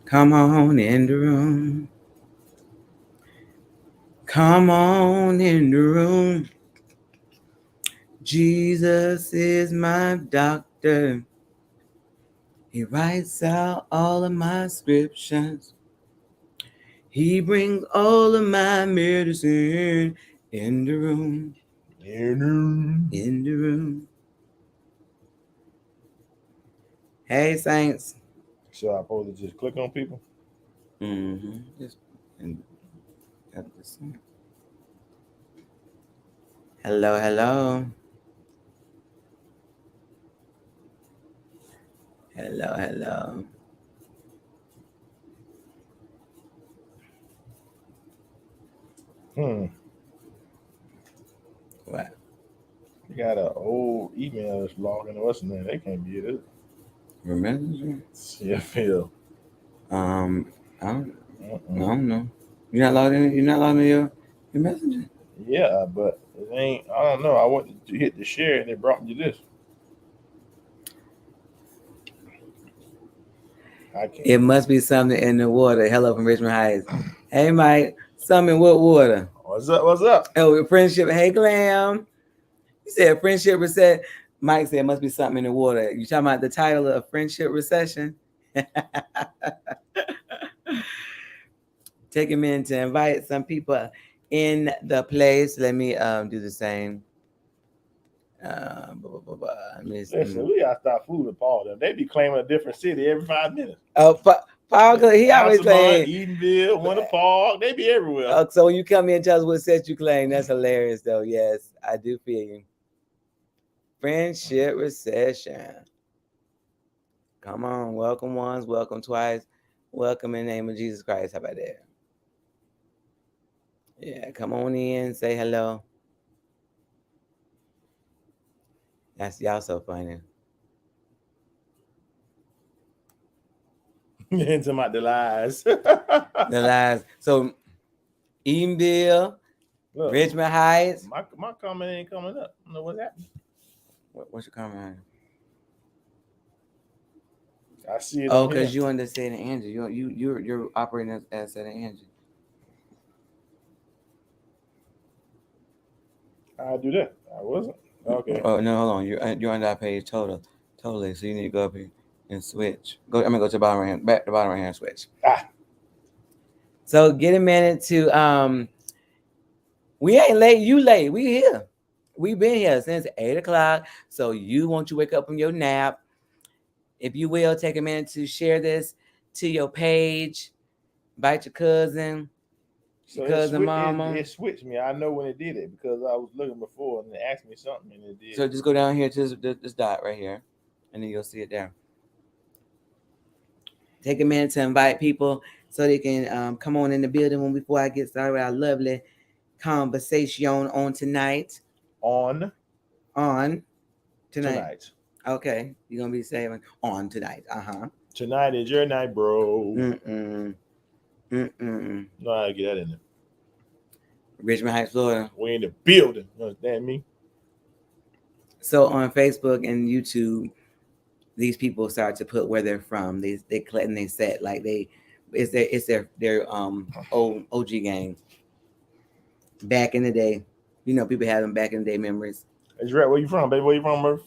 Come on in the room. Come on in the room. Jesus is my doctor. He writes out all of my scriptures. He brings all of my medicine in the room. In the room. Hey, saints. So I'm supposed to just click on people? Mm-hmm. Hello, hello. Hello, hello. What? You got an old email that's logging. What's the name? They can't be it. Remember? Yeah, Phil. I don't know. You're not logged in. You're not logged in your messenger. Yeah, but it ain't. I don't know. I went to hit the share and it brought me this. I can't. It must be something in the water. Hello from Richmond Heights. Hey, Mike. Something with water. What's up? What's up? Oh, friendship. Hey, Glam. You said friendship recession. Mike said it must be something in the water. You talking about the title of Friendship Recession? Take a minute to invite some people in the place. Let me do the same. Listen, we gotta stop fooling Paul. They be claiming a different city every 5 minutes. Oh, Paul, he always claims Edenville, Winter Park. They be everywhere. Oh, so when you come in and tell us what set you claim, that's hilarious, though. Yes, I do feel you. Friendship recession. Come on, welcome once, welcome twice, welcome in the name of Jesus Christ. How about that? Yeah, come on in, say hello. That's y'all so funny. Into my the lies. The lies. So, Edenville, Richmond Heights. My comment ain't coming up. I don't know what's happening. What's your comment? I see it. Oh, because you under St. Andrew. You're operating as St. Andrew. I do that. I wasn't. Okay. Oh no, hold on. You're on that page totally. So you need to go up here and switch. I'm gonna go to the bottom right hand, back to the bottom right hand switch. So get a minute to we ain't late, you late. We here. We've been here since 8 o'clock. So you want to wake up from your nap. If you will, take a minute to share this to your page. Invite your cousin. So cousin mama. It switched me. I know when it did it because I was looking before and it asked me something and it did. So just go down here to this dot right here, and then you'll see it there. Take a minute to invite people so they can come on in the building before I get started with our lovely conversation on tonight. On tonight. Okay, you're gonna be saying on tonight. Tonight is your night, bro. No, I get that in there. Richmond Heights, Florida. We in the building. You understand me? So on Facebook and YouTube, these people start to put where they're from. They collect and they set like it's their old OG gang. Back in the day, people have them back in the day memories. That's right. Where you from, baby? Where you from?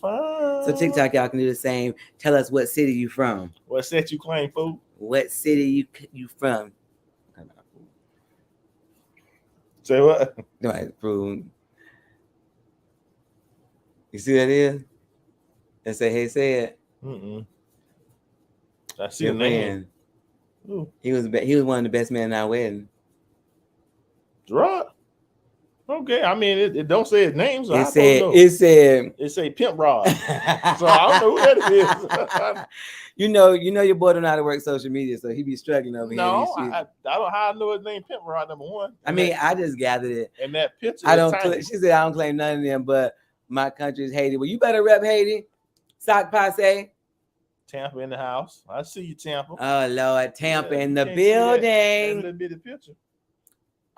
So TikTok, y'all can do the same. Tell us what city you from. What set you claim, fool? What city you from? Say what? Right, fool. You see that is? And say, hey, say it. I see the man. He was one of the best men in our wedding. Right. Okay, I mean it don't say his name, so it said Pimp Rod. So I don't know who that is. you know your boy don't know how to work social media, so he be struggling over here. No, I don't how I know his name Pimp Rod number one. I just gathered it. And that picture. She said I don't claim none of them, but my country is Haiti. Well, you better rep Haiti. Sock Passe. Tampa in the house. I see you, Tampa. Oh Lord, Tampa in the building. That little bitty picture.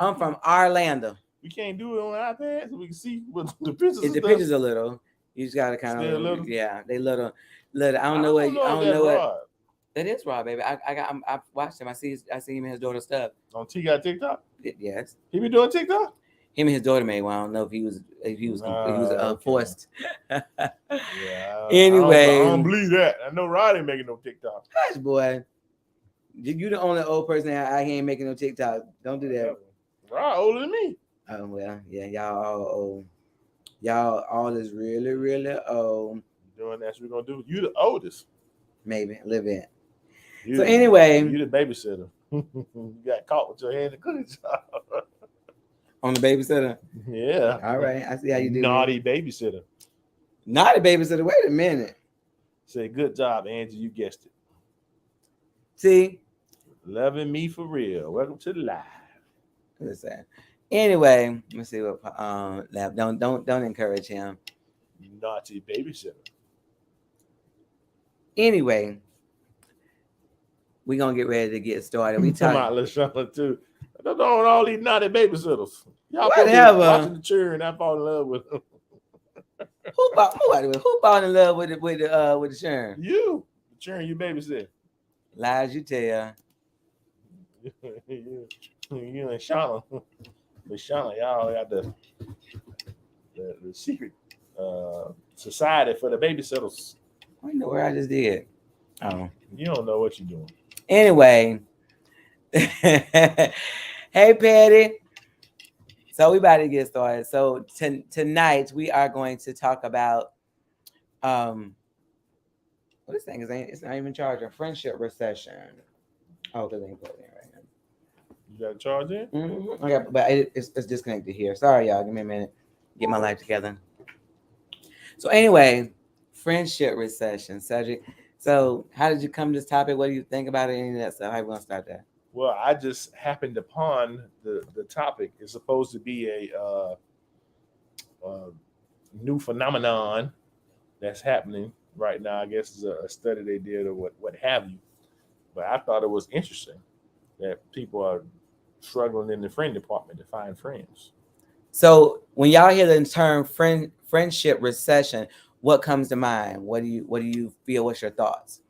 I'm from Orlando. We can't do it on iPad so we can see what the pictures. The pictures a little. You just gotta kind of little. Yeah, they little. I don't know what. I don't know what. That is Rob, baby. I watched him. I see him and his daughter stuff. On TikTok? Yes. He be doing TikTok? Him and his daughter made one. I don't know if he was okay. forced. Yeah. Anyway, I don't believe that. I know Rod ain't making no TikTok. Hush, boy. You the only old person I ain't making no TikTok. Don't do that. Rod older than me. Oh well, yeah, y'all all old. Y'all all is really, really old. Doing that's what we're gonna do. You the oldest. Maybe a little bit. So anyway, you the babysitter. You got caught with your hand in the cooking job. On the babysitter? Yeah. All right. I see how you do. Naughty babysitter. Naughty babysitter. Wait a minute. Say, good job, Angie. You guessed it. See? Loving me for real. Welcome to the live. Listen. Anyway, let's see what don't encourage him. Naughty babysitter. Anyway, we're gonna get ready to get started. We talking about LaShawn too. I don't know all these naughty babysitters. Y'all watching the children, I fall in love with them. Who fall in love with the children? You, the children you babysit. Lies you tell. you and Shauna. But Shauna, y'all got the secret society for the babysitters. I know where I just did. Oh. You don't know what you're doing. Anyway. Hey, Patty. So we about to get started. So tonight we are going to talk about what this thing is. It's not even charging. Friendship recession. Oh, because I ain't plugged in right now. You got to charge in? Mm-hmm. Okay, but it's disconnected here. Sorry, y'all. Give me a minute. Get my life together. So anyway, friendship recession, Cedric. So how did you come to this topic? What do you think about it? Any of that stuff? How are we going to start that? Well, I just happened upon the topic. It's supposed to be a new phenomenon that's happening right now. I guess it's a study they did or what have you. But I thought it was interesting that people are struggling in the friend department to find friends. So when y'all hear the term friendship recession, what comes to mind? What do you feel? What's your thoughts?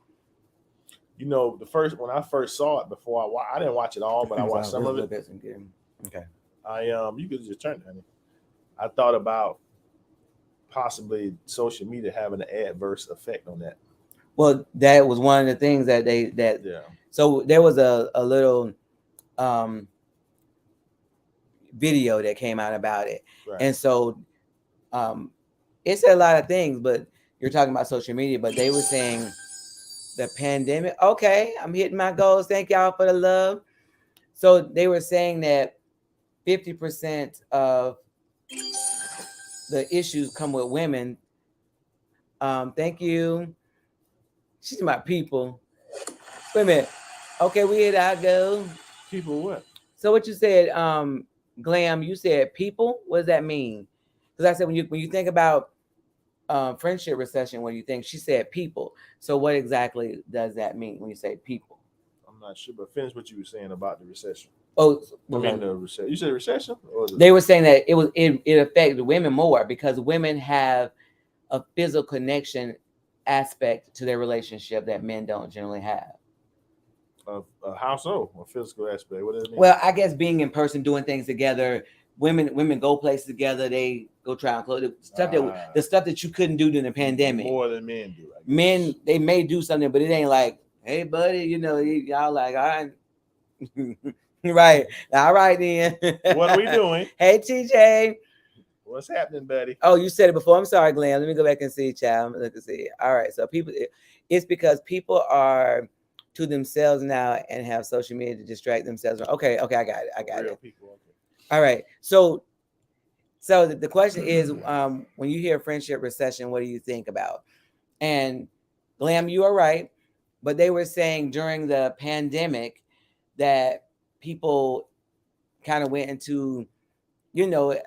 You know, when I first saw it before, I didn't watch it all, but I watched some of it. Okay. You could just turn it, honey. I thought about possibly social media having an adverse effect on that. Well, that was one of the things that yeah. So there was a little video that came out about it, right. And so it said a lot of things, but you're talking about social media, but they were saying the pandemic. Okay, I'm hitting my goals. Thank y'all for the love. So they were saying that 50% of the issues come with women. Thank you. She's my people. Wait a minute. Okay, here I go. People what? So what you said, Glam, you said people? What does that mean? Because I said when you think about friendship recession, what do you think? She said people. So what exactly does that mean when you say people? I'm not sure, but finish what you were saying about the recession. Oh, okay. The recession. You said recession? They were saying that it affected women more because women have a physical connection aspect to their relationship that men don't generally have. How so? A physical aspect. What does it mean? Well, I guess being in person, doing things together. Women go places together. They go try on clothes. The stuff that you couldn't do during the pandemic. More than men do. Men, they may do something, but it ain't like, hey, buddy, y'all like, all right. Right. All right, then. What are we doing? Hey, TJ. What's happening, buddy? Oh, you said it before. I'm sorry, Glenn. Let me go back and see, child. Let me see. All right. So it's because people are to themselves now and have social media to distract themselves. Okay, I got it. I got it. People, okay. All right. So the question is, when you hear friendship recession, what do you think about? And Glam, you are right. But they were saying during the pandemic that people kind of went into, the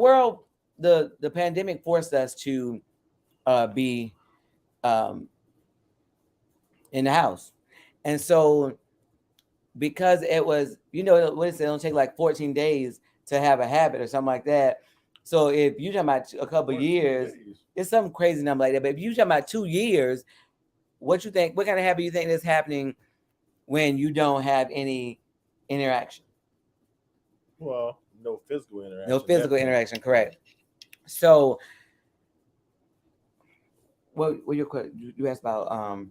world, the pandemic forced us to be in the house. And so because it was, what is it? It'll take like 14 days to have a habit or something like that. So if you talking about a couple 1 to 2 years, days. it's something crazy number like that. But if you talking about 2 years, what you think? What kind of habit you think is happening when you don't have any interaction? Well, no physical interaction. No physical definitely. interaction, correct? So, what your question? You asked about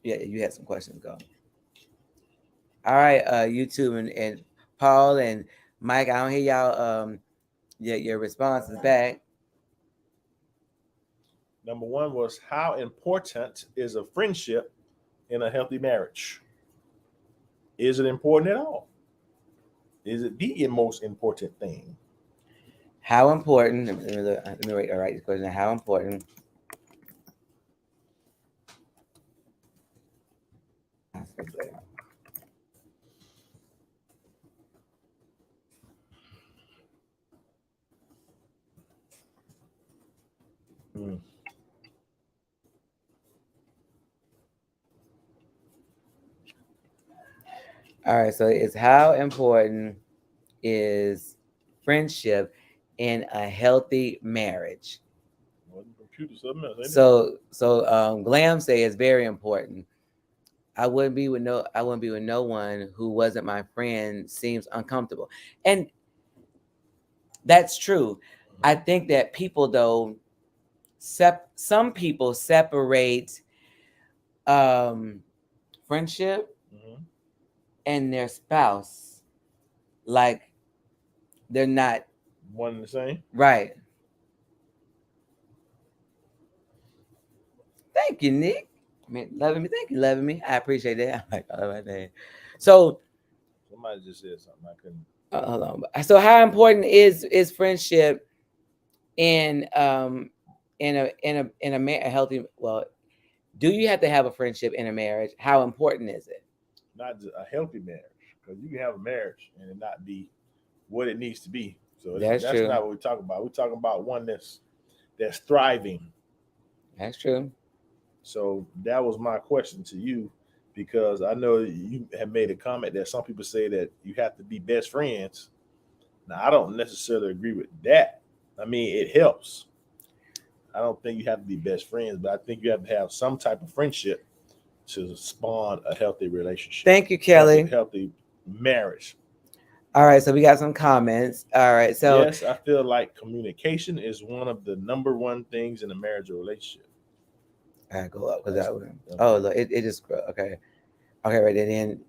yeah, you had some questions. Go. All right, YouTube and Paul and Mike. I don't hear y'all. Your responses back. Number one was, how important is a friendship in a healthy marriage? Is it important at all? Is it the most important thing? How important? Let me write this question. How important? Mm. All right, so it's how important is friendship in a healthy marriage? Well, the computer something else, ain't it? So Glam say it's very important. I wouldn't be with no one who wasn't my friend seems uncomfortable. And that's true. I think that people though some people separate um friendship Mm-hmm. and their spouse like they're not One and the same. right. Thank you, Nick. I mean, loving me. Thank you, loving me. I appreciate that. I'm like, all right, man. So, Somebody just said something I couldn't. hold on. So, how important is friendship in a healthy? Well, do you have to have a friendship in a marriage? How important is it? Not just a healthy marriage, because you can have a marriage and it not be what it needs to be. So That's that's true. not what we're talking about. We're talking about one that's thriving. That's true. So that was my question to you, because I know you have made a comment that some people say that you have to be best friends. Now, I don't necessarily agree with that. I mean, it helps. I don't think you have to be best friends, but I think you have to have some type of friendship to spawn a healthy relationship. Thank you, Kelly. Healthy marriage. All right, so we got some comments. All right, so yes, I feel like communication is one of the number one things in a marriage or relationship. I gotta go up because that one. Oh, look, it just okay. Okay, right at the end.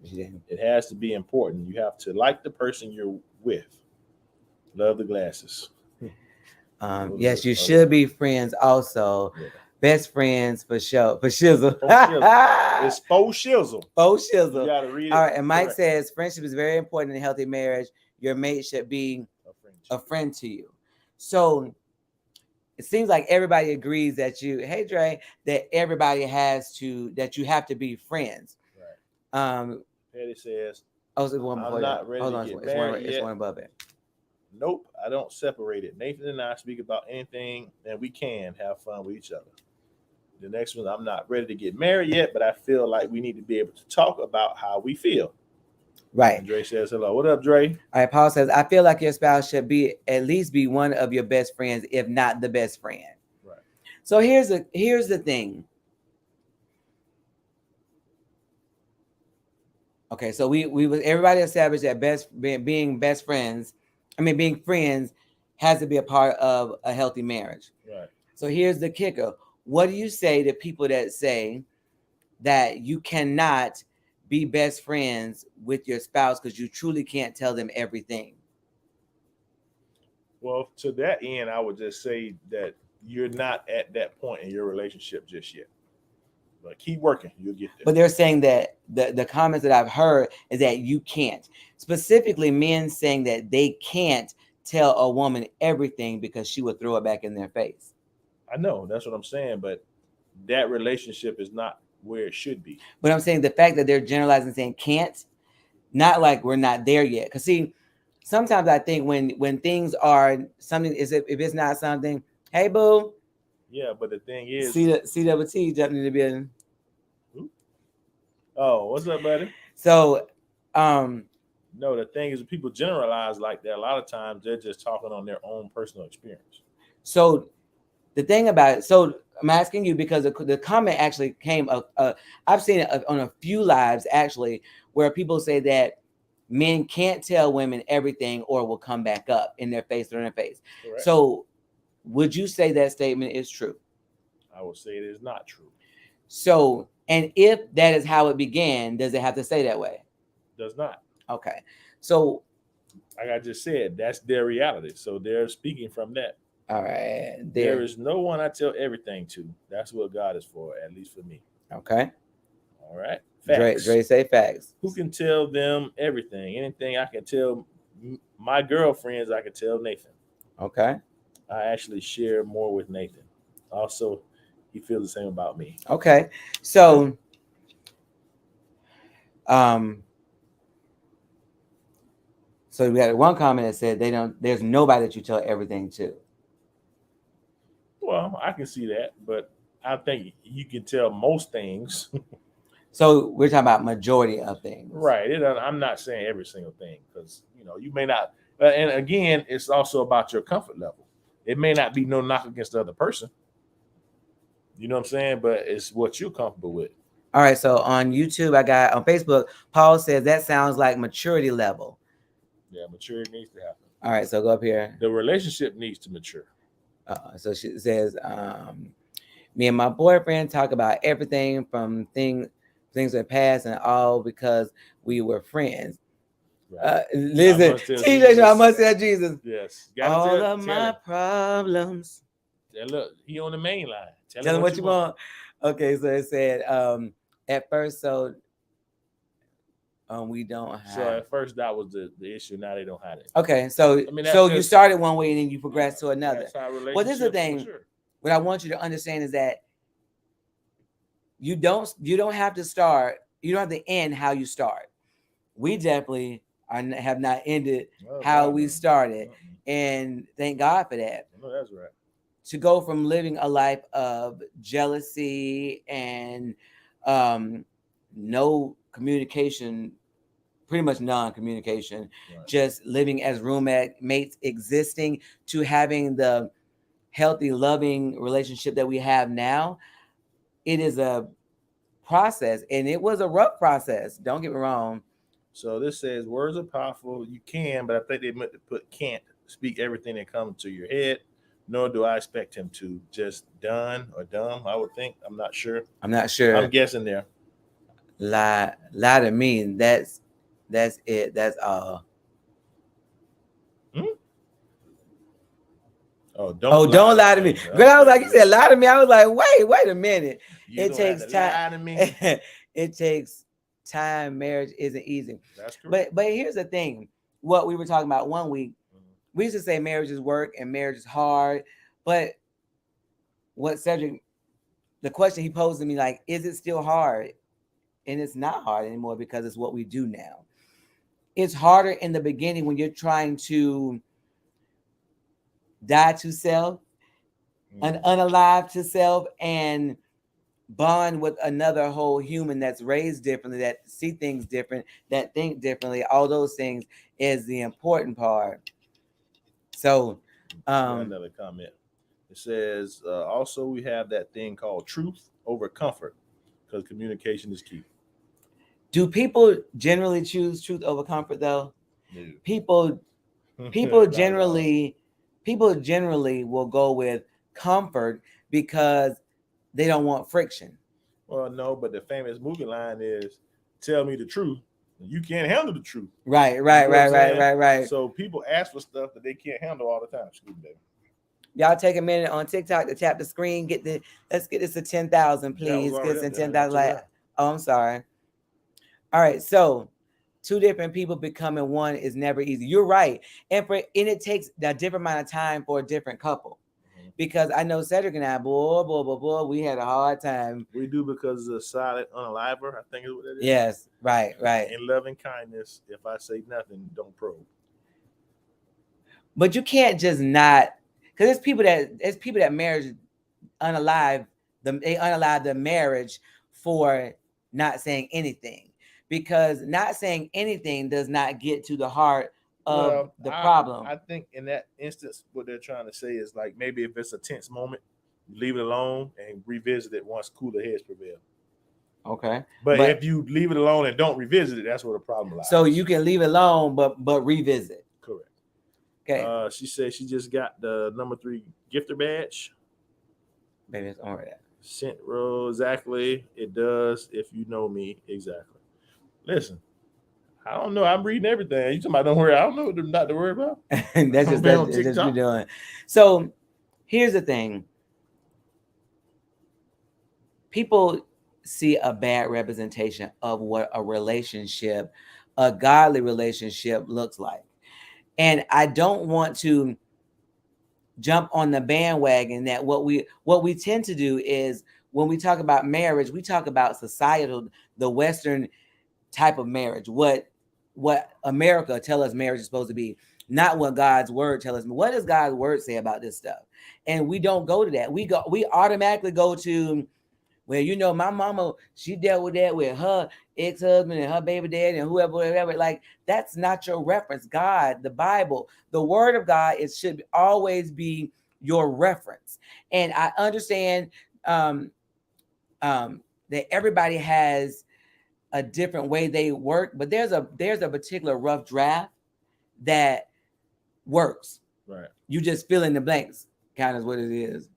It has to be important. You have to like the person you're with. Love the glasses. Yes, you should be friends also. Yeah. Best friends for sure. For shizzle. It's faux shizzle. Faux shizzle. You gotta read it. All right, and Mike correct. says friendship is very important in a healthy marriage. Your mate should be a friend to you. So it seems like everybody agrees that hey Dre, that everybody that you have to be friends. Right. Patty says, oh, so one before I'm not ready to get married yet. It's one above it. Nope, I don't separate it. Nathan and I speak about anything, and we can have fun with each other. The next one, I'm not ready to get married yet, but I feel like we need to be able to talk about how we feel. Right. And Dre says hello. What up, Dre? All right, Paul says, I feel like your spouse should be at least be one of your best friends, if not the best friend. Right. So here's the thing. Okay, so everybody established that being best friends, being friends has to be a part of a healthy marriage. Right. So here's the kicker. What do you say to people that say that you cannot be best friends with your spouse because you truly can't tell them everything? Well, to that end, I would just say that you're not at that point in your relationship just yet. But keep working, you'll get there. But they're saying that the comments that I've heard is that you can't. Specifically, men saying that they can't tell a woman everything because she would throw it back in their face. I know, that's what I'm saying, but that relationship is not where it should be. But I'm saying the fact that they're generalizing saying can't, not like we're not there yet. Because see, sometimes I think when things are something, if it's not something, hey boo. Yeah, but the thing is, CWT jumping in the building. Oh, what's up, buddy? So, No, the thing is, people generalize like that. A lot of times, they're just talking on their own personal experience. So the thing about it, so I'm asking you because the comment actually came I've seen it on a few lives actually, where people say that men can't tell women everything or will come back up in their face or in their face. Correct. So would you say that statement is true? I would say it is not true. So, and if that is how it began, does it have to say that way? Does not. Okay. So, Like I just said, that's their reality. So they're speaking from that. all right. There is no one I tell everything to. That's what God is for, at least for me. Okay. All right. Facts. Dre say facts. Who can tell them everything? Anything I can tell my girlfriends, I can tell Nathan. Okay. I actually share more with Nathan. Also, he feels the same about me. Okay. So, so we had one comment that said there's nobody that you tell everything to. Well, I can see that, but I think you can tell most things. So we're talking about majority of things. Right. I'm not saying every single thing because, you may not. And again, it's also about your comfort level. It may not be no knock against the other person. You know what I'm saying? But it's what you're comfortable with. All right. So on YouTube, on Facebook, Paul says that sounds like maturity level. Yeah, maturity needs to happen. All right. So go up here. The relationship needs to mature. So she says, me and my boyfriend talk about everything from things that passed and all because we were friends. Right. Listen, TJ, I must tell Jesus. Yes. All of my problems. And look, he on the main line. Tell him what you want. Okay, so it said, at first, so we don't have. So at first that was the issue. Now they don't have it. Okay, so so you started one way and then you progressed to another. That's how relationships. Well, this is the thing. What I want you to understand is that you don't have to start. You don't have to end how you start. We definitely have not ended how we started, and thank God for that. No, that's right. To go from living a life of jealousy and no communication, pretty much non-communication, right. Just living as roommates, existing, to having the healthy, loving relationship that we have now. It is a process, and it was a rough process. Don't get me wrong. So this says words are powerful. You can, but I think they meant to put can't speak everything that comes to your head. Nor do I expect him to. Just done or dumb, I would think. I'm not sure. I'm guessing there. Lie to me. That's it. That's all. Oh, don't lie to me. Girl, I was like, you said lie to me. I was like, wait a minute. It takes time. Lie to me. It takes time. Marriage isn't easy. That's correct. But here's the thing. What we were talking about one week, we used to say marriage is work and marriage is hard. But what Cedric, the question he posed to me, like, is it still hard? And it's not hard anymore because it's what we do now. It's harder in the beginning when you're trying to die to self, unalive to self, and bond with another whole human that's raised differently, that see things different, that think differently. All those things is the important part. So another comment. It says also we have that thing called truth over comfort because communication is key. Do people generally choose truth over comfort though? No. People generally will go with comfort because they don't want friction. Well, no, but the famous movie line is tell me the truth. You can't handle the truth. Right. So people ask for stuff that they can't handle all the time. Excuse me. Y'all take a minute on TikTok to tap the screen. Let's get this to 10,000, please. Get this to 10,000. I'm sorry. All right. So two different people becoming one is never easy. You're right. And it takes a different amount of time for a different couple. Because I know Cedric and I, boy, we had a hard time. We do because of silent unaliver, I think is what it is. Yes, right. In loving kindness, if I say nothing, don't probe. But you can't just not, because there's people that marriage unalive, they unalive the marriage for not saying anything. because not saying anything does not get to the heart of Well, the I problem. I think in that instance, what they're trying to say is like maybe if it's a tense moment, you leave it alone and revisit it once cooler heads prevail. Okay, But but if you leave it alone and don't revisit it, that's where the problem lies. so you can leave it alone, but revisit. Correct. Okay, She said she just got the number 3 gifter badge. baby, it's on that. Sent row exactly. It does if you know me exactly. Listen, I don't know. I'm reading everything. You talking about don't worry. I don't know what not to worry about. That's I'm just been on that's just we TikTok. doing. So here's the thing: people see a bad representation of what a relationship, a godly relationship, looks like, and I don't want to jump on the bandwagon that what we tend to do is when we talk about marriage, we talk about societal, the Western type of marriage, what America tell us marriage is supposed to be, not what God's word tell us. What does God's word say about this stuff? And we don't go to that. We automatically go to, well, my mama, she dealt with that with her ex-husband and her baby dad and whoever. Like, that's not your reference. God, the Bible, the word of God, it should always be your reference. And I understand um, that everybody has a different way they work, but there's a particular rough draft that works. Right. You just fill in the blanks, kind of what it is.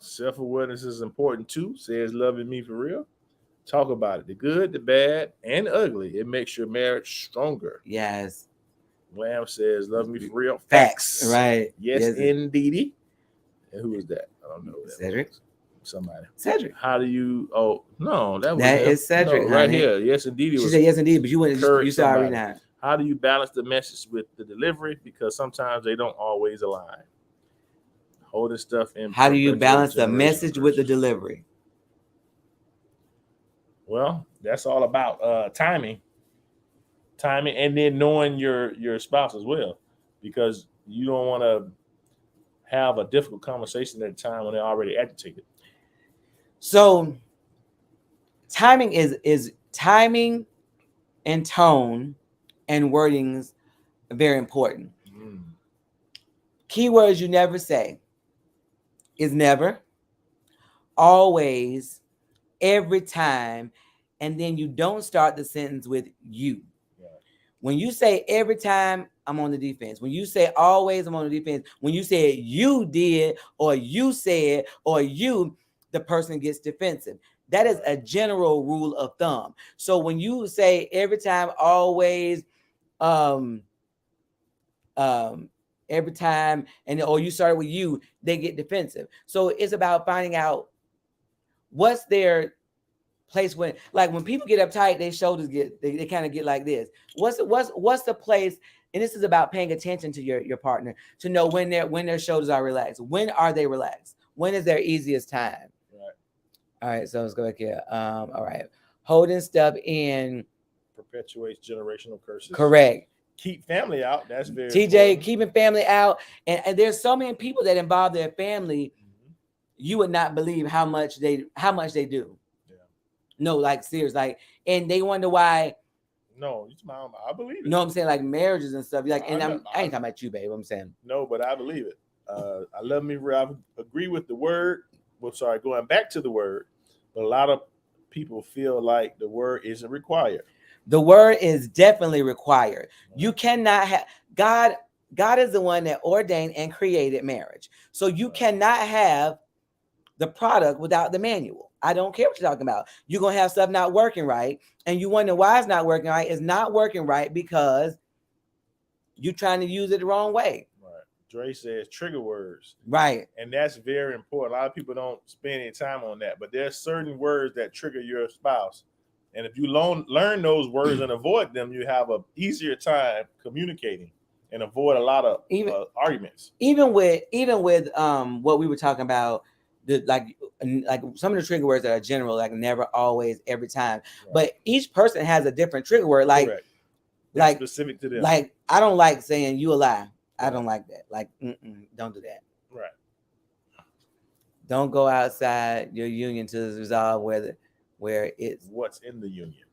Self-awareness is important too, says loving me for real. Talk about it. The good, the bad, and the ugly. It makes your marriage stronger. Yes. Wham says love me for real. Facts. Right. Yes, indeedy. And who is that? I don't know who that Cedric. was. Somebody. Cedric. How do you no, that is Cedric, no, right honey. here. Yes, indeed. She said yes indeed, but you sorry now. How do you balance the message with the delivery? Because sometimes they don't always align. Holding stuff in. How do you balance the message with the delivery? Well, that's all about timing, and then knowing your spouse as well, because you don't want to have a difficult conversation at a time when they're already agitated. So, timing is timing, and tone, and wordings are very important. Keywords you never say is never, always, every time, and then you don't start the sentence with you. Yeah. When you say every time, I'm on the defense. When you say always, I'm on the defense. When you say you did, or you said, or you, the person gets defensive. That is a general rule of thumb. So when you say every time, always, every time, and or you start with you, they get defensive. So it's about finding out what's their place when people get uptight, their shoulders they kind of get like this. What's the place? And this is about paying attention to your partner to know when their shoulders are relaxed. When are they relaxed? When is their easiest time? Right. All right. So let's go back here. All right. Holding stuff in perpetuates generational curses. Correct. Keep family out. That's very TJ important. Keeping family out, and there's so many people that involve their family. You would not believe how much they do. Yeah. No, like serious, like, and they wonder why. No, I believe it. You know what I'm saying? Like marriages and stuff. Like, and I ain't talking about you, babe. I'm saying no, but I believe it. I love me. I agree with the word. Well, sorry, going back to the word, but a lot of people feel like the word isn't required. The word is definitely required. You cannot have God. God is the one that ordained and created marriage. So you cannot have the product without the manual. I don't care what you're talking about. You're going to have stuff not working right. And you wonder why it's not working right. It's not working right because you're trying to use it the wrong way. Right. Dre says trigger words. Right. And that's very important. A lot of people don't spend any time on that. But there's certain words that trigger your spouse. And if you learn those words and avoid them, you have an easier time communicating and avoid a lot of arguments. Even with what we were talking about, like some of the trigger words that are general, like never, always, every time. Right. But each person has a different trigger word. Like, correct. Like specific to them. Like, I don't like saying you a lie. Right. I don't like that. Like, don't do that. Right. Don't go outside your union to resolve where it's what's in the union.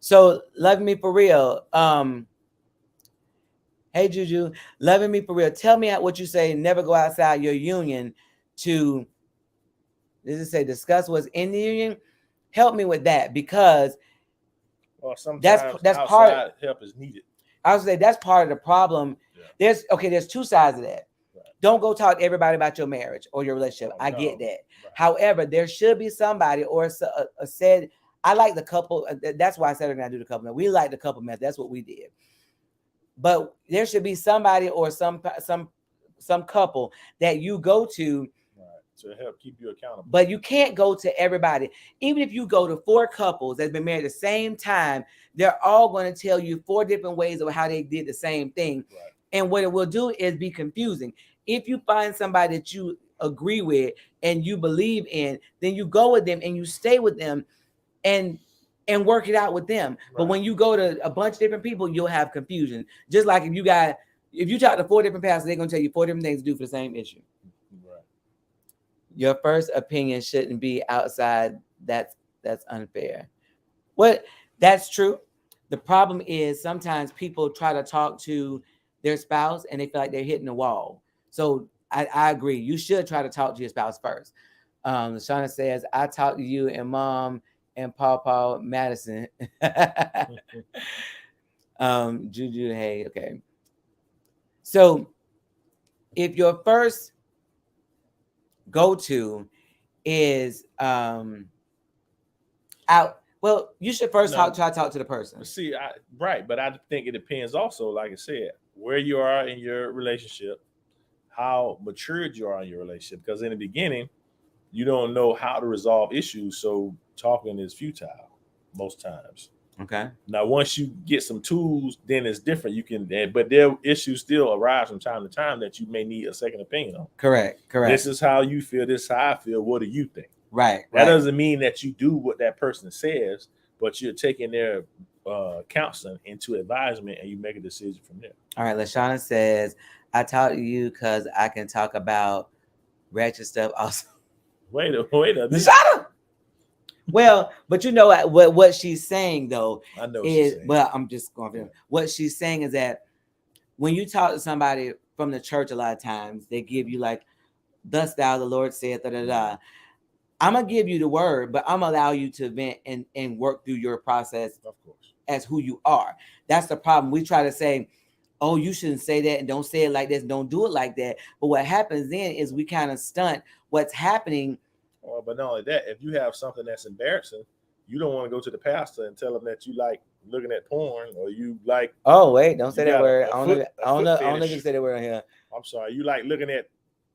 So loving me for real. Hey Juju, loving me for real. Tell me what you say. Never go outside your union to. Does it say discuss what's in the union? Help me with that because Or that's sometimes that's part. outside help is needed. I would say that's part of the problem. Yeah. There's two sides of that. Right. Don't go talk to everybody about your marriage or your relationship. Oh, I no. get that. Right. However, there should be somebody or a said. I like the couple. That's why I said we're gonna do the couple. We like the couple method. That's what we did. But there should be somebody or some couple that you go to. Right. To help keep you accountable. But you can't go to everybody. Even if you go to 4 couples that's been married at the same time, they're all going to tell you 4 different ways of how they did the same thing. Right. And what it will do is be confusing. If you find somebody that you agree with and you believe in, then you go with them and you stay with them and work it out with them. Right. But when you go to a bunch of different people, you'll have confusion. Just like if you talk to 4 different pastors, they're going to tell you 4 different things to do for the same issue. Right. Your first opinion shouldn't be outside. That's unfair. What? That's true. The problem is sometimes people try to talk to their spouse and they feel like they're hitting the wall. So I agree. You should try to talk to your spouse first. Shauna says, I talked to you and mom and Paul Madison. Juju, hey, okay. So if your first go-to is out, well, you should first try to talk to the person. See, right, but I think it depends also, like I said, where you are in your relationship, how matured you are in your relationship. Because in the beginning, you don't know how to resolve issues, so talking is futile most times. Okay. Now, once you get some tools, then it's different. You can, but there issues still arise from time to time that you may need a second opinion on. Correct. This is how you feel. This is how I feel. What do you think? Right. That doesn't mean that you do what that person says, but you're taking their counseling into advisement and you make a decision from there. All right. LaShawna says, I talk to you because I can talk about ratchet stuff also. Wait a minute. LaShawna! Well, but you know what she's saying though. I know what she's saying. Well, I'm just going for what she's saying is that when you talk to somebody from the church, a lot of times they give you like, thus thou the Lord saith, da da da. I'm gonna give you the word, but I'm gonna allow you to vent and work through your process, of course, as who you are. That's the problem. We try to say, oh, you shouldn't say that and don't say it like this, don't do it like that. But what happens then is we kind of stunt what's happening. But not only that, if you have something that's embarrassing, you don't want to go to the pastor and tell him that you like looking at porn or you like. Oh wait, don't say that word. I don't know if you say that word on here. I'm sorry. You like looking at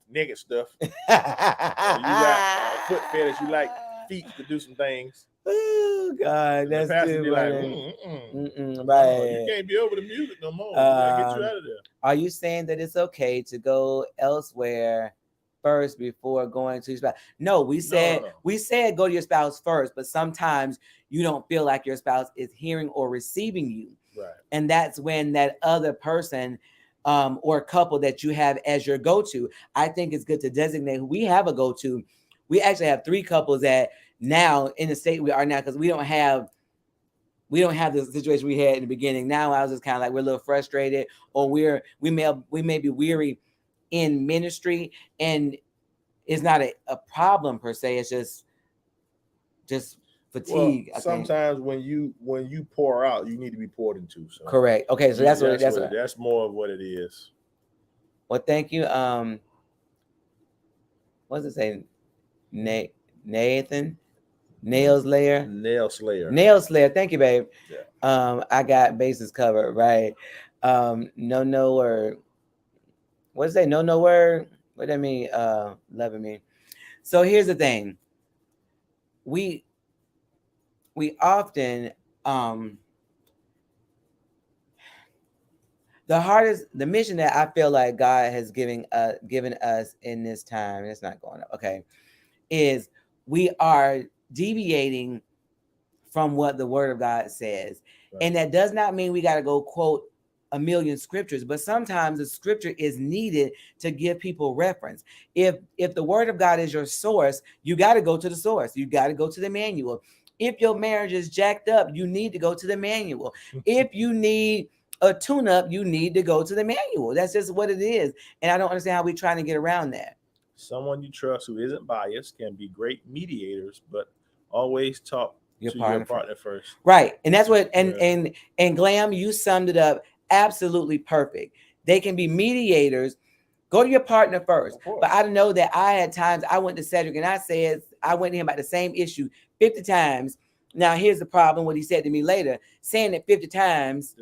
naked stuff. You got a foot fetish. You like feet to do some things. Oh God, and that's the pastor too be like, right. No, you can't be over the music no more. We gotta get you out of there. Are you saying that it's okay to go elsewhere first before going to your spouse? No, we said go to your spouse first, but sometimes you don't feel like your spouse is hearing or receiving you. Right. And that's when that other person or couple that you have as your go-to, I think it's good to designate who we have a go-to. We actually have 3 couples that now in the state we are now, because we don't have the situation we had in the beginning. Now I was just kind of like, we're a little frustrated, or we may be weary in ministry, and it's not a problem per se. It's just fatigue. Well, sometimes when you pour out, you need to be poured into. So. Correct. Okay, so that's more of what it is. Well, thank you. What does it say? Nathan? Nail Slayer. Thank you, babe. Yeah. I got bases covered, right? No word. What does it say? No word. What does that mean? Loving me. So here's the thing. We often the mission that I feel like God has given us in this time, it's not going up, okay, is we are deviating from what the word of God says. Right. And that does not mean we got to go quote a million scriptures, but sometimes the scripture is needed to give people reference. If the word of God is your source, you got to go to the source. You got to go to the manual. If your marriage is jacked up, you need to go to the manual. If you need a tune-up, you need to go to the manual. That's just what it is. And I don't understand how we're trying to get around that. Someone you trust who isn't biased can be great mediators, but always talk to your partner first. Right. And that's what Yeah. and Glam, you summed it up absolutely perfect. They can be mediators. Go to your partner first. Of course. But I know that I had times I went to Cedric and I said, I went to him about the same issue 50 times. Now here's the problem, what he said to me later. Saying it 50 times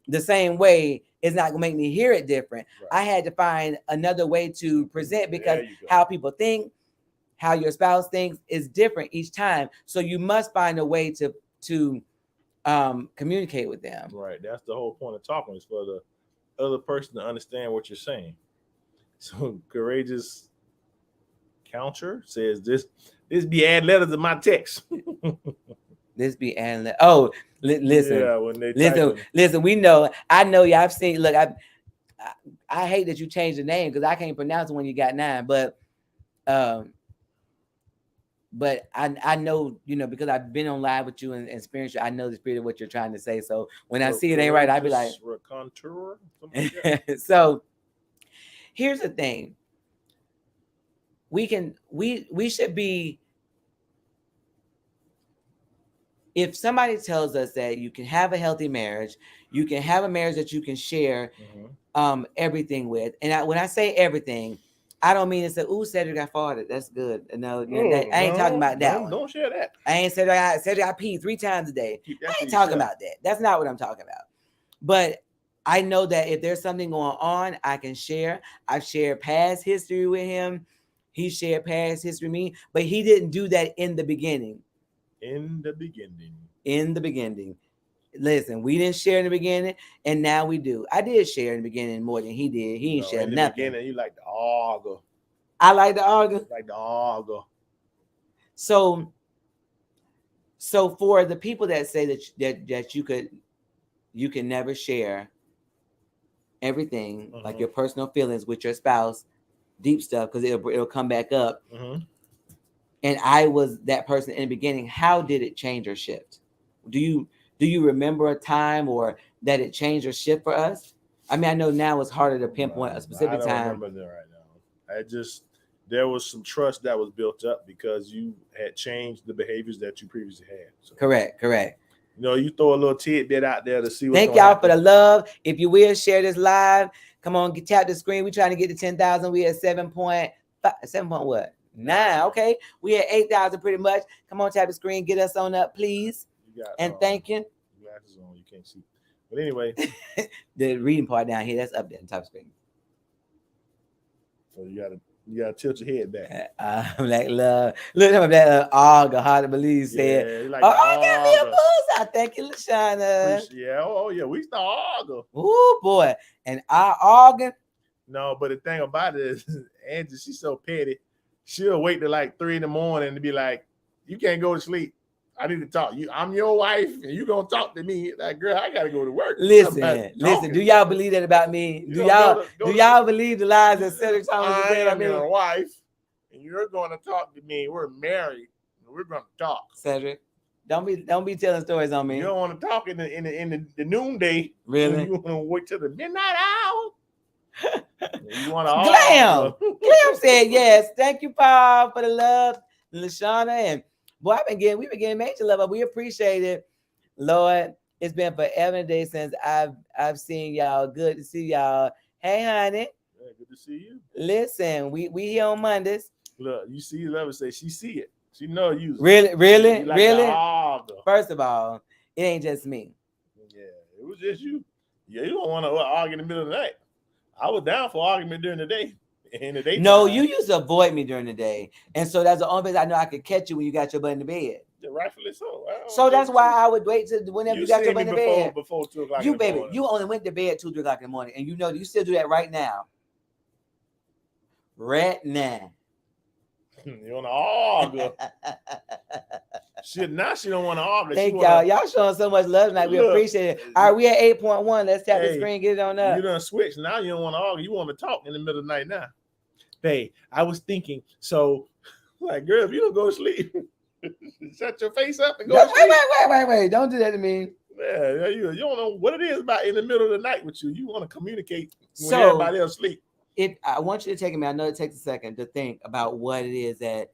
the same way is not gonna make me hear it different. Right. I had to find another way to present, because There you go. how people think, how your spouse thinks is different each time. So you must find a way to communicate with them. Right. That's the whole point of talking, is for the other person to understand what you're saying. So Courageous Counter says this be add letters to my text. This be and listen. Yeah, when they listen. We know. I know you. I've seen. Look, I hate that you changed the name because I can't pronounce it when you got 9. But I know, because I've been on live with you and experienced you. I know the spirit of what you're trying to say. So when I see it ain't right, I be like, so here's the thing. We should be, if somebody tells us that you can have a healthy marriage, you can have a marriage that you can share everything with. And when I say everything, I don't mean to say, "Ooh, Cedric got farted. That's good." No, I ain't talking about that one. Don't share that. I ain't Cedric I pee 3 times a day. I ain't talking about that. That's not what I'm talking about. But I know that if there's something going on, I can share. I've shared past history with him. He shared past history with me, but he didn't do that in the beginning. In the beginning. Listen, we didn't share in the beginning, and now we do. I did share in the beginning more than he did. He ain't shared nothing. In the beginning, you like to argue. I like to argue. Like to argue. So for the people that say that you can never share everything, like your personal feelings with your spouse, deep stuff, because it'll come back up. And I was that person in the beginning. How did it change or shift? Do you remember a time or that it changed or shift for us? I mean, I know now it's harder to pinpoint a specific time. I don't remember that right now. There was some trust that was built up because you had changed the behaviors that you previously had. So, correct. You throw a little tidbit out there to see. Thank y'all for the love. If you will share this live, come on, tap the screen. We're trying to get to 10,000. We at 7.5, 7 point what? 9. Okay, we at 8,000 pretty much. Come on, tap the screen. Get us on up, please. And thank you. Glasses on, you can't see. But anyway, the reading part down here, that's up there on top screen. So you gotta tilt your head back. I'm like, love. Look at that hard to believe said. Like, I got me a buzz. Thank you, LaShana. Yeah, yeah, we start arguing. Oh boy, and I arguing. No, but the thing about it is, Angie, she's so petty. She'll wait till like 3 a.m. to be like, "You can't go to sleep. I need to talk. I'm your wife, and you gonna talk to me." Like, girl, I gotta go to work. Listen. Do y'all believe that about me? Do y'all believe the lies that Cedric Thomas said about me? I'm your wife, and you're going to talk to me. We're married. And we're going to talk. Cedric, don't be telling stories on me. You don't want to talk in the noonday. Really? You want to wait till the midnight hour. You want to Glam said yes. Thank you, Paul, for the love, LaShana, and boy, we've been getting major love. We appreciate it, Lord. It's been forever and a day since I've seen y'all. Good to see y'all. Hey, honey. Yeah, good to see you. Listen, we here on Mondays. Look, you see, Love say she see it. She know you. Really. Like First of all, it ain't just me. Yeah, it was just you. Yeah, you don't want to argue in the middle of the night. I was down for argument during the day. In the daytime. No, you used to avoid me during the day, and so that's the only place I know I could catch you when you got your butt in the bed. Yeah, rightfully so. So that's why I would wait till whenever you got your butt in the bed. Before 2 o'clock. You baby, you only went to bed 2-3 o'clock in the morning, and you still do that right now. Right now. You want to argue? Now she don't want to argue. Thank y'all. Y'all showing so much love tonight. We appreciate it. All right, we at 8.1. Let's tap the screen, get it on up. You done switch. Now you don't want to argue. You want to talk in the middle of the night now. Hey, I was thinking, so like, girl, if you don't go to sleep, shut your face up and go Wait, to sleep. wait. Don't do that to me. Yeah, you don't know what it is about in the middle of the night with you. You want to communicate when So everybody else sleep. I want you to take a minute. I know it takes a second to think about what it is that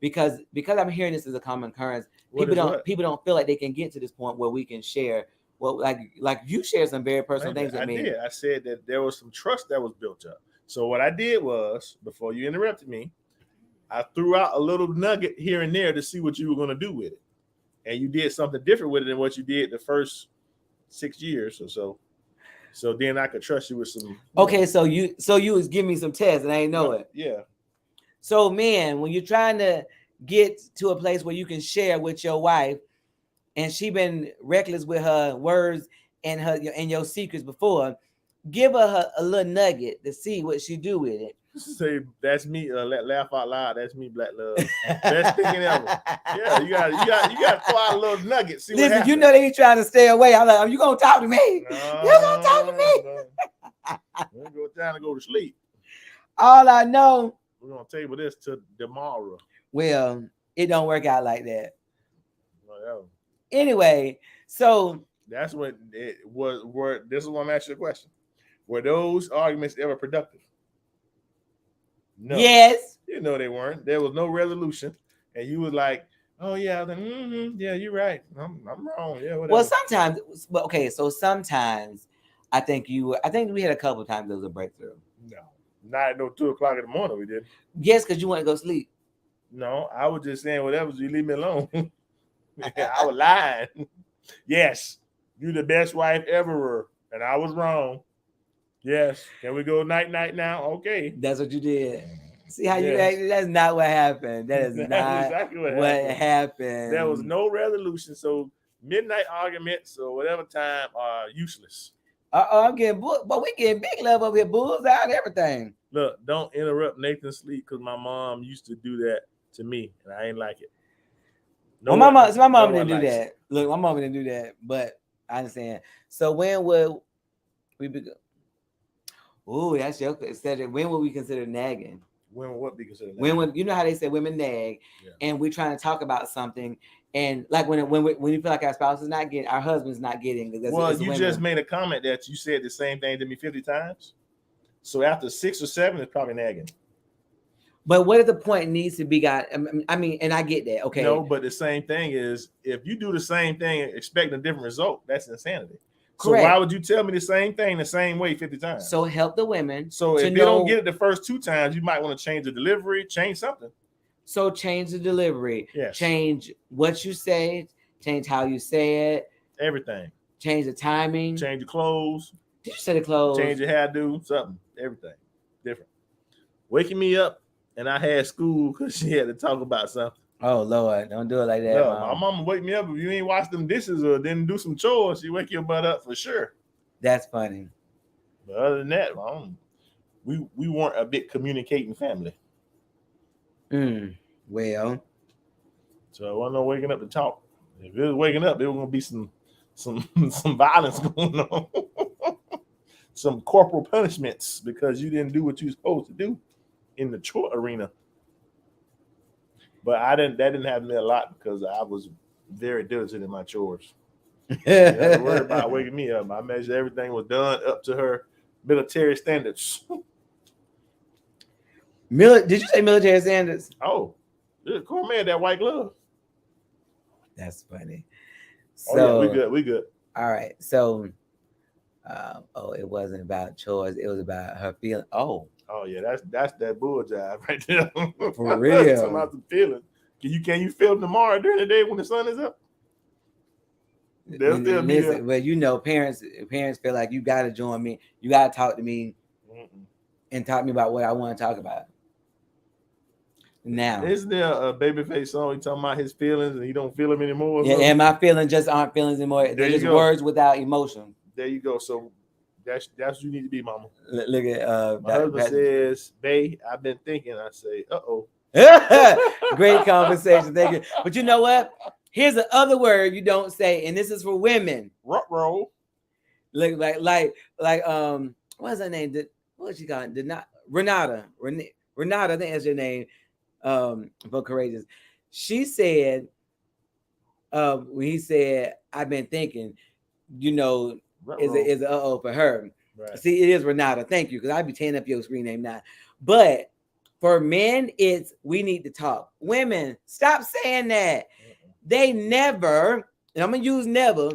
because I'm hearing this as a common occurrence. People don't feel like they can get to this point where we can share. Well, like you share some very personal things with me. I said that there was some trust that was built up. So what I did was, before you interrupted me, I threw out a little nugget here and there to see what you were going to do with it. And you did something different with it than what you did the first 6 years or so. So then I could trust you with some. Okay, so you was giving me some tests and I didn't know it. Yeah. So man, when you're trying to get to a place where you can share with your wife, and she been reckless with her words and your secrets before, give her a little nugget to see what she do with it. Say that's me. Laugh out loud. That's me, Black Love. Best thinking ever. Yeah, you got to throw out a little nugget. See Listen, what happens. you know they trying to stay away. I'm like, are you gonna talk to me? You gonna talk to me? We're trying to go to sleep. All I know, we're gonna table this to tomorrow. Well, it don't work out like that. Whatever. Anyway, so that's what it was. This is why I'm asking you a question. Were those arguments ever productive? No. Yes. You know they weren't. There was no resolution, and you was like, "Oh yeah, then yeah, you're right. I'm wrong. Yeah, whatever." Well, sometimes, okay. So sometimes, I think we had a couple of times there was a breakthrough. No, not at no 2:00 in the morning. We did. Yes, because you want to go sleep. No, I was just saying whatever. So you leave me alone. I was lying. Yes, you the best wife ever, and I was wrong. Yes. Can we go night now? Okay. That's what you did. See how you acted? That's not what happened. That is not exactly what happened. There was no resolution. So midnight arguments or whatever time are useless. I'm getting but we getting big love over here, bulls out everything. Look, don't interrupt Nathan's sleep because my mom used to do that to me and I ain't like it. No, my mom didn't do that. Look, my mom didn't do that, but I understand. So when would we be? Oh, that's your question. When would we consider nagging? When would what be considered nagging? When would, you know how they say women nag, and we're trying to talk about something, and like when you feel like our spouse is not getting, our husband's not getting. Well, you just made a comment that you said the same thing to me 50 times. So after 6 or 7, it's probably nagging. But what if the point needs to be got? I mean, and I get that. Okay. No, but the same thing is if you do the same thing expecting a different result, that's insanity. Correct. So why would you tell me the same thing the same way 50 times? So help the women. So if they don't get it the first 2 times, you might want to change the delivery, change something. So change the delivery. Yes. Change what you say. Change how you say it. Everything. Change the timing. Change your clothes. Did you say the clothes? Change your hairdo. Something. Everything. Different. Waking me up and I had school because she had to talk about something. Oh Lord, don't do it like that. No, my mama wake me up if you ain't wash them dishes or didn't do some chores. She wake your butt up for sure. That's funny. But other than that, we weren't a big communicating family. Well, so I wasn't no waking up to talk. If it was waking up, there was gonna be some violence going on, some corporal punishments because you didn't do what you were supposed to do in the chore arena. But that didn't happen to me a lot because I was very diligent in my chores. You have to worry about waking me up. I made sure everything was done up to her military standards. Did you say military standards? Oh, Corps man, that white glove. That's funny. So we good. All right. So it wasn't about chores, it was about her feeling. Oh yeah, that's that bull jive right there. For real. Talking about the feeling. Can you feel tomorrow during the day when the sun is up? Listen, well, you know, parents feel like you gotta join me, you gotta talk to me and talk to me about what I want to talk about. Now, isn't there a Babyface song he talking about his feelings and he don't feel them anymore? Yeah, and my feelings just aren't feelings anymore. They're just words without emotion. There you go. So that's what you need to be, mama. Look at my husband says, "Babe, I've been thinking." I say, "Uh-oh." Great conversation. Thank you. But you know what? Here's the other word you don't say, and this is for women. Ruh-roh. Look like what's her name? What she called? Renata. I think that's her name. For Courageous. She said when he said, "I've been thinking," you know, Ruh-roh. is a uh-oh for her. Right. See, it is Renata. Thank you, because I'd be tearing up your screen name now. But for men, it's we need to talk. Women, stop saying that. They never, and I'm gonna use never,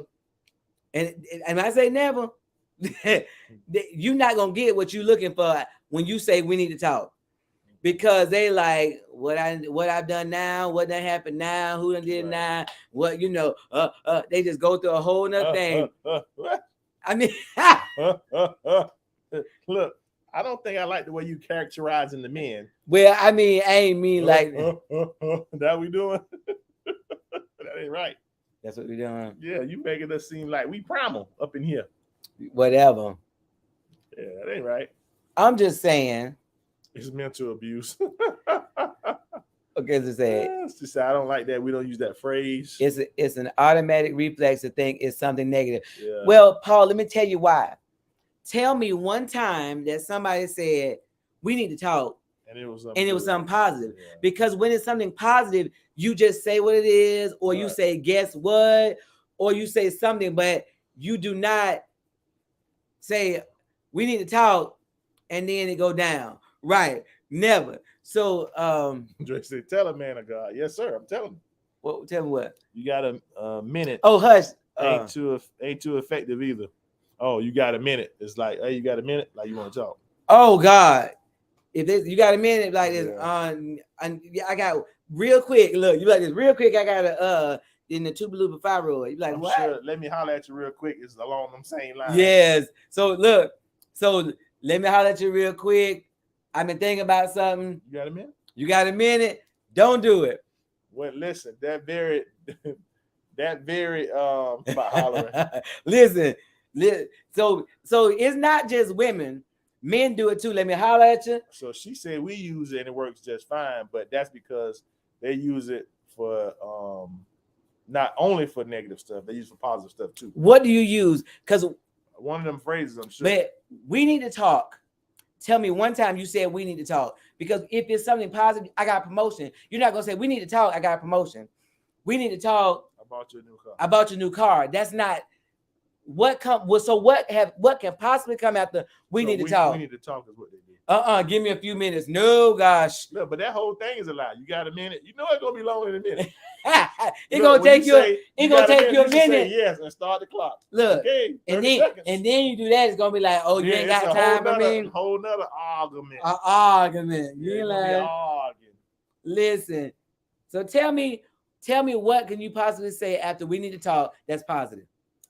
and I say never, you're not gonna get what you're looking for when you say we need to talk. Because they like what I've done now, what done happened now, who done did Right. now, what they just go through a whole nother thing. I mean, Look, I don't think I like the way you characterizing the men. well, I mean, I ain't mean like that we doing. That ain't right. that's what we're doing. Yeah, you making us seem like we primal up in here. Whatever. Yeah, that ain't right. I'm just saying. It's mental abuse. Okay, as I said, It's just I don't like that. We don't use that phrase. it's an automatic reflex to think it's something negative. Yeah. Well, Paul, let me tell you why. Tell me one time that somebody said we need to talk, and it was something positive. Yeah. Because when it's something positive, you just say what it is, or you say guess what, or you say something, but you do not say we need to talk, and then it go down. Right? Never. So, Dre said, "Tell a man of God." Yes, sir. I'm telling you. Well, tell me what. You got a minute. Oh, hush. Ain't too effective either. Oh, you got a minute. It's like, hey, you got a minute. Like you want to talk. Oh God. If you got a minute like this, Yeah. I got real quick. Look, you like this real quick. I got a in the tubaluba thyroid. You like I'm what? sure. Let me holler at you real quick. It's along them same lines. Yes. So look. So let me holler at you real quick. I've been thinking about something. You got a minute? You got a minute? Don't do it. Well, listen. That very about hollering. Listen. So it's not just women. Men do it too. Let me holler at you. So she said we use it and it works just fine, but that's because they use it for not only for negative stuff, they use it for positive stuff too. What do you use? Because one of them phrases, I'm sure. But we need to talk. Tell me one time you said we need to talk. Because if it's something positive, I got a promotion. You're not gonna say we need to talk. I got a promotion. We need to talk about your new car. About your new car. That's not what come. Well, so what can possibly come after we need to talk? We need to talk is what they do. Give me a few minutes. No, gosh. No, but that whole thing is a lie. You got a minute. You know it's gonna be longer than a minute. It's gonna take you. It's gonna take you a minute. Yes, and start the clock. Look, okay, and then you do that. It's gonna be like, oh, you ain't got time for me. Whole nother argument. Argument. You like arguing. Listen. So tell me what can you possibly say after we need to talk that's positive.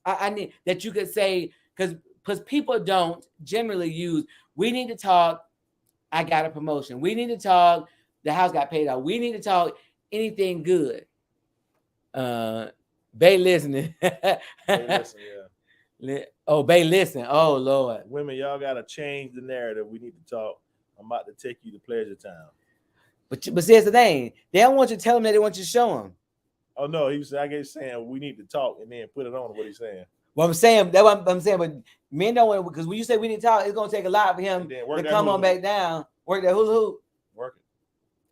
I need that you could say because people don't generally use we need to talk. I got a promotion. We need to talk. The house got paid off. We need to talk anything good. Bay listening. Bay listen, yeah. Bay listen. Oh Lord. Women, y'all gotta change the narrative. We need to talk. I'm about to take you to Pleasure Town. But see, that's the thing. They don't want you to tell them that. They want you to show them. Oh no, I guess saying we need to talk and then put it on what he's saying. Well, I'm saying that's what I'm saying, but men don't want to because when you say we need to talk, it's gonna take a lot for him to come on back down, work that hula hoop, work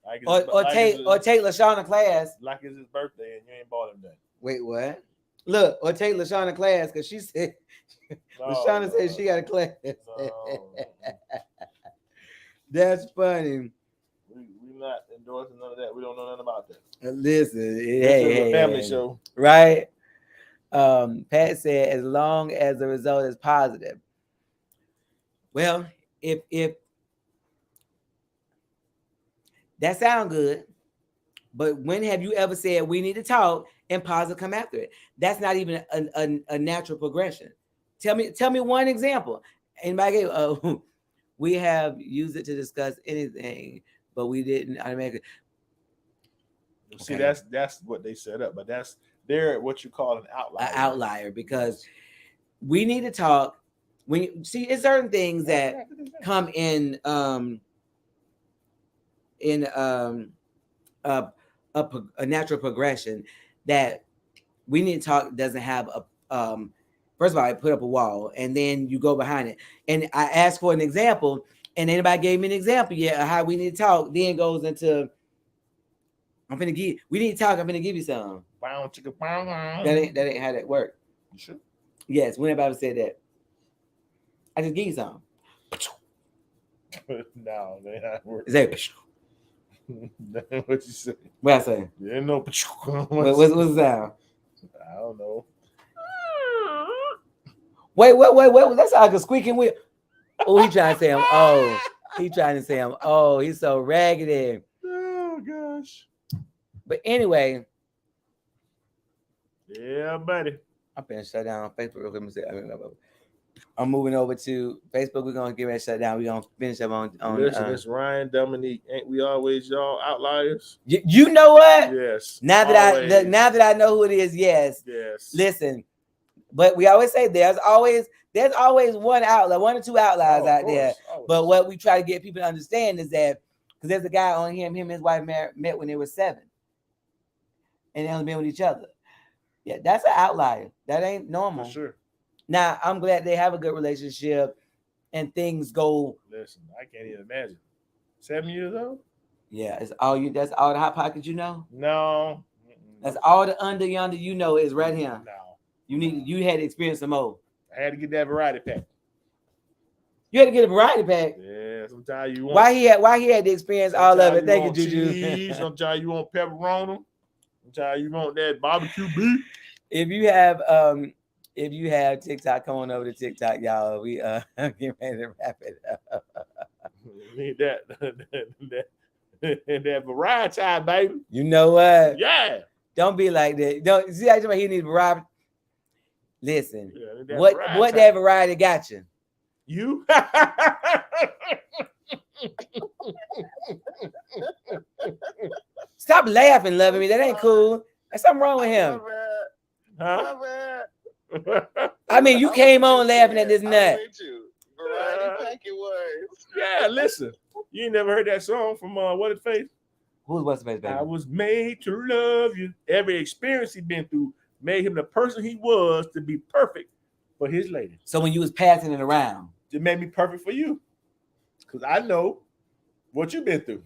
it, or take LaShawn a class like it's his birthday and you ain't bought him that. Wait, what? Look, or take LaShawn a class because she said LaShawn said she got a class. That's funny. We're not endorsing none of that. We don't know nothing about that. Listen, this is a family show, right? Pat said, as long as the result is positive. Well, if that sounds good, but when have you ever said we need to talk and positive come after it? That's not even a natural progression. Tell me one example. Anybody gave, we have used it to discuss anything, but we didn't automatically. See, that's what they set up, but they're what you call an outlier. An outlier, because we need to talk. When you see, it's certain things that come in a natural progression that we need to talk doesn't have a first of all, I put up a wall and then you go behind it. And I asked for an example, and anybody gave me an example yet of how we need to talk, then goes into I'm finna give. We need to talk. I'm finna give you some. Bow, chicka, bow, bow. That ain't how that work. You sure? Yes, whenever I said that, I just give you some. No, they not working. Say What you say? what I say. You didn't know. What's the sound? I don't know. Wait. That sound like a squeaking wheel. Oh, he trying to say him. Oh, he trying to say him. Oh, he's so raggedy. Oh gosh. But anyway, Yeah, buddy. I'm finna shut down Facebook real quick. I'm moving over to Facebook. We're gonna get ready to shut down. We're gonna finish up on Listen, it's Ryan, Dominique. Ain't we always y'all outliers? you know what? Yes. Now that now that I know who it is, yes. Yes. Listen, but we always say there's always one outlier, one or two outliers out there. But what we try to get people to understand is that because there's a guy on him and his wife met when they were 7, and they only been with each other. Yeah, that's an outlier. That ain't normal. For sure. Now I'm glad they have a good relationship and things go. Listen, I can't even imagine. 7 years old? Yeah, it's all you. That's all the hot pockets you know. No. That's all the under yonder you know is right here. No. You had to experience some more. I had to get that variety pack. You had to get a variety pack. Yeah, sometimes you want. Why he had to experience all of it? Thank you, Juju. Cheese, sometimes you want pepperoni. Sometimes you want that barbecue beef. If you have TikTok, come on over to TikTok, y'all. We get ready to wrap it up. Need that variety, baby. You know what? Yeah. Don't be like that. Don't see how he needs variety. Listen, Yeah, what that variety got you? You? Stop laughing, loving me. That ain't cool. There's something wrong with him. Huh? I mean, you came on laughing at this nut. Variety pack it was. Yeah, listen. You ain't never heard that song from What It Face? What's the face, baby? I was made to love you. Every experience he been through made him the person he was to be perfect for his lady. So when you was passing it around, It made me perfect for you. Because I know what you've been through.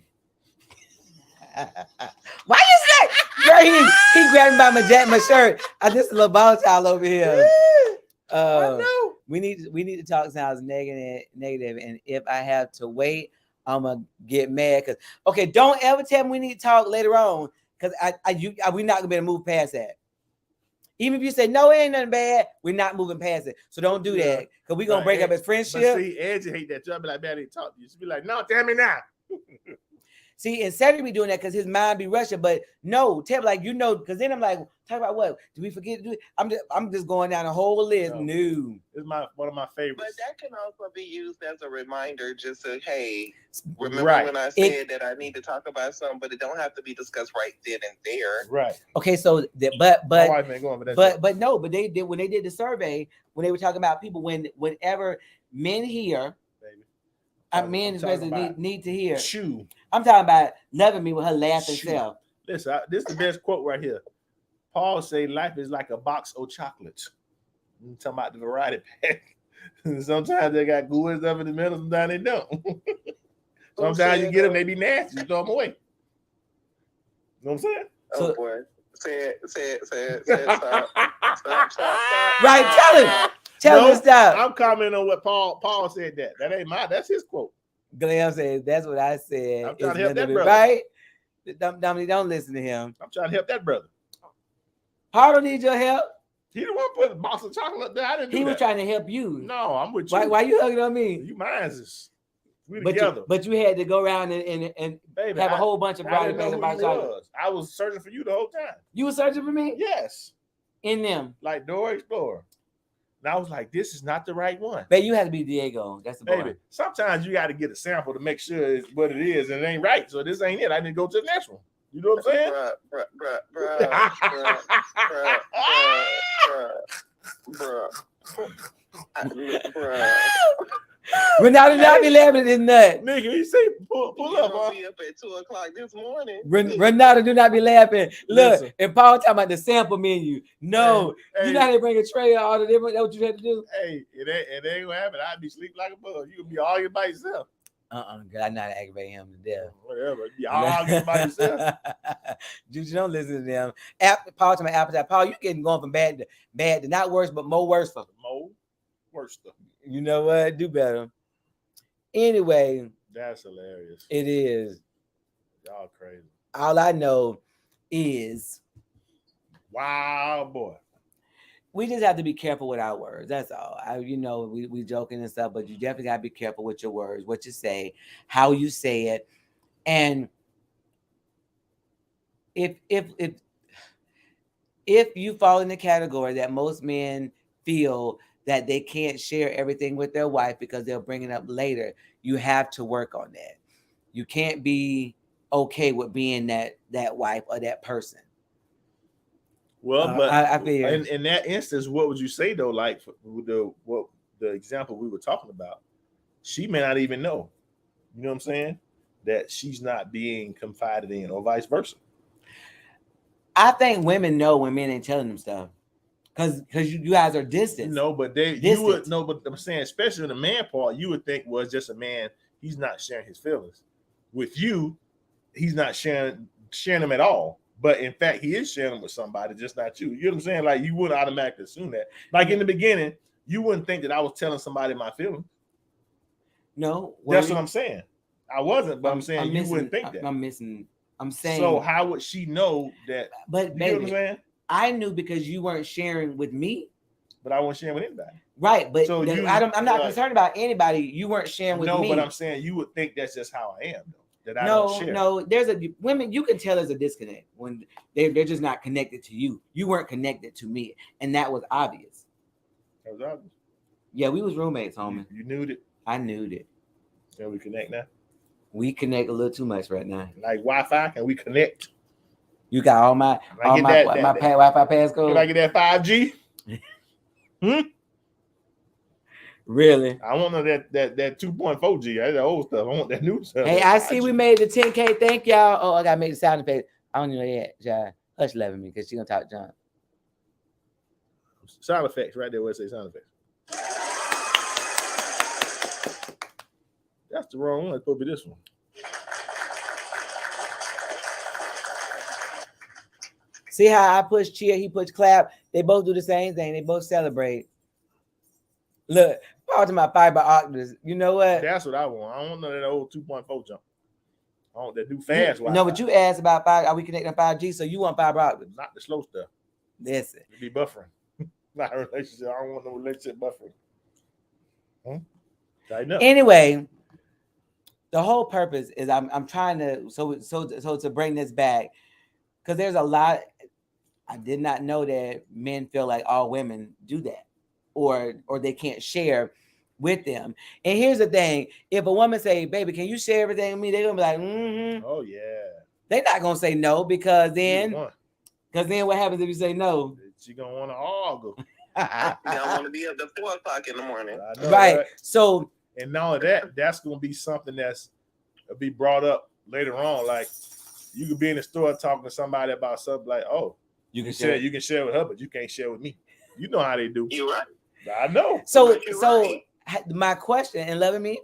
why you say? Girl, he grabbed me by my shirt. I just a little ball towel over here. I know. We need to talk sounds negative, and if I have to wait, I'm gonna get mad. Cause okay, don't ever tell me we need to talk later on, cause we're not gonna be able to move past that. Even if you say no, it ain't nothing bad, we're not moving past it. So don't do that, cause we're gonna break up his friendship. But see, Angie hate that. Y'all be like, man, I didn't talk to you. She be like, no, tell me now. See, and Cedric be doing that because his mind be rushing, but no, tell like because then I'm like, talk about what? Did we forget to do it? I'm just going down a whole list. No. It's one of my favorites. But that can also be used as a reminder, just to hey, remember when I said that I need to talk about something, but it don't have to be discussed right then and there. Right. Okay, so but my wife ain't going for that. But they did when they did the survey when they were talking about people whenever men hear. Men especially need to hear. Chew. I'm talking about loving me with her laughing self. Listen, this is the best quote right here. Paul say life is like a box of chocolates. I'm talking about the variety pack. Sometimes they got good stuff in the middle, sometimes they don't. Sometimes you get them, they be nasty. You throw them away. You know what I'm saying? Oh boy. Say it. Stop. Right, tell him. Tell him to stop. I'm commenting on what Paul said that. That ain't mine. That's his quote. Glenn says that's what I said. I'm trying to help that brother. Right? Dominique, don't listen to him. I'm trying to help that brother. Paul don't need your help. He the one put a box of chocolate up there. I didn't do that. He was trying to help you. No, I'm with you. Why you hugging on me? You minds. We together. But you had to go around and baby, have a whole bunch of variety packs about chocolate. I was searching for you the whole time. You were searching for me? Yes. In them. Like Dora Explorer. And I was like, this is not the right one. Baby, you have to be Diego. That's the boy. Baby, sometimes you got to get a sample to make sure it's what it is, and it ain't right. So this ain't it. I need to go to the next one. You know what I'm saying? Bruh. Renata not be laughing at this nut. Nigga, you say pull up, huh? Be up at 2:00 this morning. Renata do not be laughing. Look, Listen. and Paul talking about the sample menu. No, hey, you know how to bring a tray of all the different. That's what you had to do. Hey, it ain't gonna happen. I'd be sleeping like a bug. You could be arguing by yourself. Girl, I know how to aggravate him to death. Whatever. You arguing by yourself. Juju, don't listen to them. Paul to my appetite. Paul, you getting going from bad to not worse, but more worse for more worse stuff. You know what? Do better. Anyway, that's hilarious. It is. Y'all crazy. All I know is, wow, boy. We just have to be careful with our words. That's all. We joking and stuff, but you definitely gotta be careful with your words, what you say, how you say it, and if you fall in the category that most men feel that they can't share everything with their wife because they'll bring it up later, you have to work on that. You can't be okay with being that wife or that person. Well, but I feel in that instance, what would you say though? Like the example we were talking about, she may not even know. You know what I'm saying? That she's not being confided in, or vice versa. I think women know when men ain't telling them stuff, because you guys are distant. No, but you would know. But I'm saying, especially in the man part, you would think was just a man. He's not sharing his feelings with you. He's not sharing them at all. But in fact, he is sharing them with somebody, just not you. You know what I'm saying? Like, you wouldn't automatically assume that. Like in the beginning, you wouldn't think that I was telling somebody my feelings. No, that's what I'm saying. I wasn't, but I'm saying you wouldn't think that. I'm saying. So how would she know that? But you know what I'm saying? I knew because you weren't sharing with me. But I wasn't sharing with anybody. Right, but so I'm not concerned about anybody. You weren't sharing with me. No, but I'm saying you would think that's just how I am, though. That I don't share. No, there's women, you can tell there's a disconnect when they're just not connected to you. You weren't connected to me, and that was obvious. That was obvious. Yeah, we was roommates, homie. You knew it. I knew it. Can we connect now? We connect a little too much right now. Like Wi-Fi, can we connect? You got all my Wi-Fi passcode. Can I get that 5G? Really? I want that 2.4G. That's the old stuff. I want that new stuff. Hey, I see we made the 10K. Thank y'all. Oh, I gotta make the sound effect. I don't know yet, John. Hush loving me because she gonna talk to John. Sound effects right there where it says sound effects. That's the wrong one. It's supposed to be this one. See how I push cheer, he push clap. They both do the same thing. They both celebrate. Look, talking about fiber octaves. You know what? That's what I want. I don't know that old 2.4 jump. I want that new fast Wi-Fi. No, but you asked about 5. Are we connecting 5G? So you want fiber octaves? Not the slow stuff. Listen. It be buffering. Not a relationship. I don't want no relationship buffering. Anyway, the whole purpose is I'm trying to so to bring this back, because there's a lot. I did not know that men feel like all women do that, or they can't share with them. And here's the thing: if a woman say, "Baby, can you share everything with me?" They're gonna be like, "Mm-hmm." Oh yeah. They're not gonna say no, because then what happens if you say no? She gonna want to argue. Y'all want to be up to 4 o'clock in the morning, right? So, and all of that's gonna be something that's be brought up later on. Like, you could be in the store talking to somebody about something like, "Oh, you can share with her, but you can't share with me." You know how they do. You're right. I know. So my question, and loving me,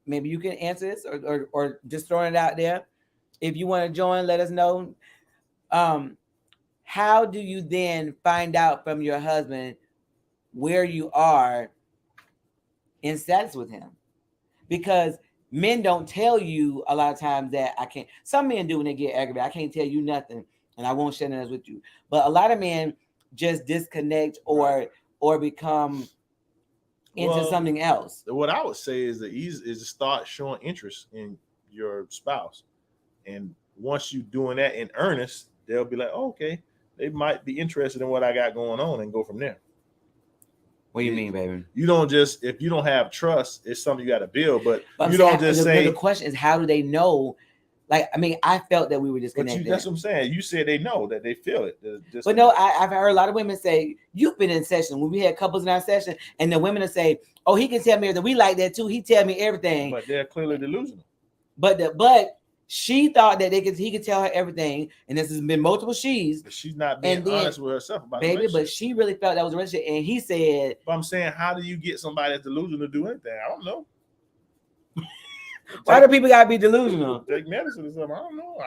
maybe you can answer this, or just throwing it out there. If you want to join, let us know. How do you then find out from your husband where you are in status with him? Because men don't tell you a lot of times that I can't. Some men do when they get aggravated. I can't tell you nothing, and I won't share nothing with you. But a lot of men just disconnect or become into something else. What I would say is to start showing interest in your spouse, and once you doing that in earnest, they'll be like, oh, okay, they might be interested in what I got going on, and go from there. What do you mean, baby? You don't just, if you don't have trust, it's something you got to build. But you don't just say. The question is, how do they know? Like, I mean, I felt that we were disconnected. That's what I'm saying. You said they know, that they feel it. But no, I've heard a lot of women say, you've been in session. When we had couples in our session, and the women will say, oh, he can tell me everything. We like that too. He tell me everything. But they're clearly delusional. But she thought that he could tell her everything. And this has been multiple she's. But she's not being honest with herself about baby, but she really felt that was a relationship. And he said. But I'm saying, how do you get somebody that's delusional to do anything? I don't know. Why do people gotta be delusional? Take medicine or something. I don't know.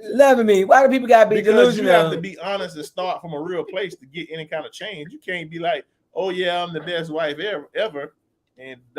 Loving me. Why do people gotta be because delusional? you have to be honest and start from a real place to get any kind of change. You can't be like, oh yeah, I'm the best wife ever, and don't